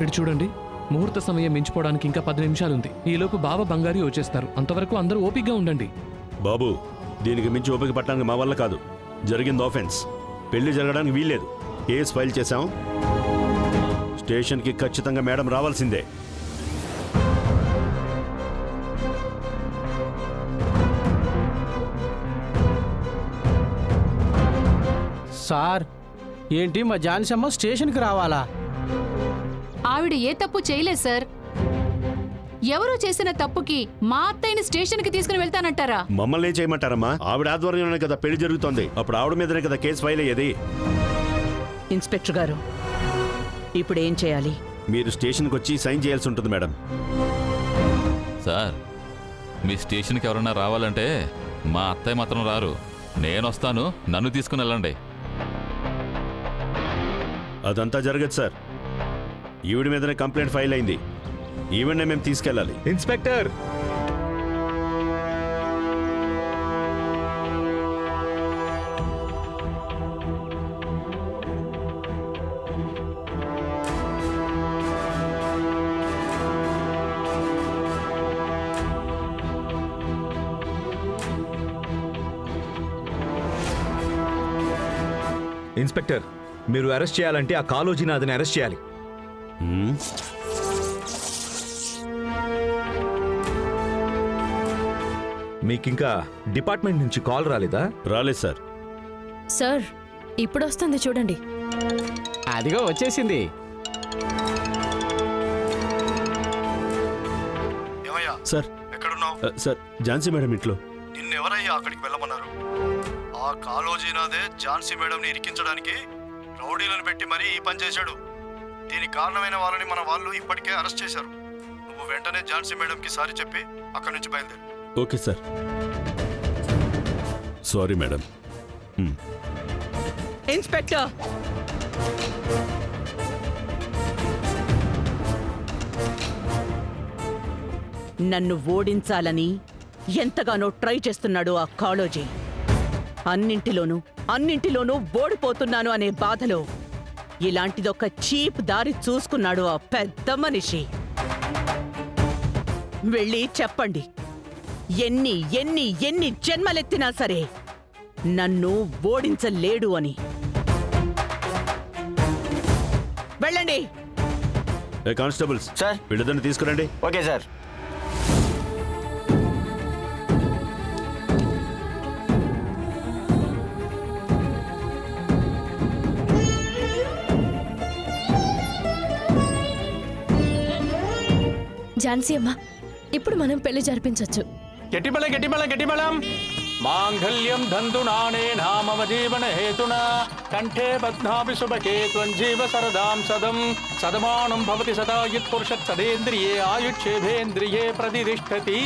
ఇటు చూడండి, ముహూర్త సమయం మించిపోవడానికి ఇంకా 10 నిమిషాలుంది. ఈలోపు బావ బంగారి వచ్చేస్తారు. అంతవరకు అందరూ ఓపికగా ఉండండి. బాబు, దీనికి మించి ఓపిక పట్టడానికి మా వల్ల కాదు. జరిగింది ఆఫెన్స్, పెళ్లి జరగడానికి వీల్లేదు. కేసు ఫైల్ చేశాం. స్టేషన్కి ఖచ్చితంగా మేడం రావాల్సిందే. సార్, ఏంటి మా జాన్సమ్మ స్టేషన్కి రావాలా? ఆవిడ ఏ తప్పు చేయలేదు సార్. ఎవరో చేసిన తప్పుకి మా అత్తయ్యని స్టేషన్కి తీసుకుని వెళ్తానంటారా? మమ్మల్ని ఏం చేయమంటారమ్మా? ఆవిడ ఆధ్వర్యంలోనే కదా పెళ్లి జరుగుతోంది. అప్పుడు ఆవిడ మీదనే కదా కేసు ఫైల్ అయ్యేది. ఇన్స్పెక్టర్ గారు, ఇప్పుడు ఏం చేయాలి? మీరు స్టేషన్కి వచ్చి సైన్ చేయాల్సి ఉంటుంది మేడం. సార్, మీ స్టేషన్కి ఎవరన్నా రావాలంటే మా అత్తయ్య మాత్రం రారు. నేను వస్తాను, నన్ను తీసుకుని వెళ్ళండి. అదంతా జరగదు సార్. ఈవిడ మీదనే కంప్లైంట్ ఫైల్ అయింది. ఈవిడనే మేము తీసుకెళ్ళాలి. ఇన్స్పెక్టర్, ఇన్స్పెక్టర్, మీరు అరెస్ట్ చేయాలంటే ఆ కాళోజీనాథ్ని అరెస్ట్ చేయాలి. మీకింకా డిపార్ట్మెంట్ నుంచి కాల్ రాలేదా? రాలేదు సార్. సార్, ఇప్పుడు వస్తుంది చూడండి. అదిగో వచ్చేసింది. సార్, సార్, ఝాన్సీ మేడం ఇంట్లో. నిన్నెవరయ్యా అక్కడికి వెళ్ళమన్నారు? ఆ కాళోజీనాథే ఝాన్సీ మేడంని ఇరికించడానికి రౌడీలను పెట్టి మరీ ఈ పని చేశాడు. దీనికి కారణమైన వాళ్ళని మన వాళ్ళు ఇప్పటికే అరెస్ట్ చేశారు. నువ్వు వెంటనే ఝాన్సీ మేడంకి సారీ చెప్పి అక్కడి నుంచి బయలుదేరు. Okay sir. Sorry madam. Inspector, నన్ను ఓడించాలని ఎంతగానో ట్రై చేస్తున్నాడు ఆ కాళోజీ. అన్నింటిలోనూ ఓడిపోతున్నాను అనే బాధలో ఇలాంటిదొక చీప్ దారి చూసుకున్నాడు ఆ పెద్ద మనిషి. వెళ్ళి చెప్పండి, ఎన్ని ఎన్ని ఎన్ని జన్మలెత్తినా సరే నన్ను ఓడించలేడు అని. వెళ్ళండి. కానిస్టేబుల్స్ సార్, వీళ్ళిద్దరిని తీసుకురండి. Okay sir. ఝాన్సీ అమ్మ, ఇప్పుడు మనం పెళ్లి జరిపించవచ్చు. గట్టిబలం మాంగళ్యం దంతునానేన మమ జీవన హేతున కంఠే బధ్నామి శుభకే త్వం జీవ సరదాం సదం సదమానం భవతి సదా యత్ పురుషత్ సదేంద్రియే ఆయుష్యేంద్రియే ప్రతిష్టతి.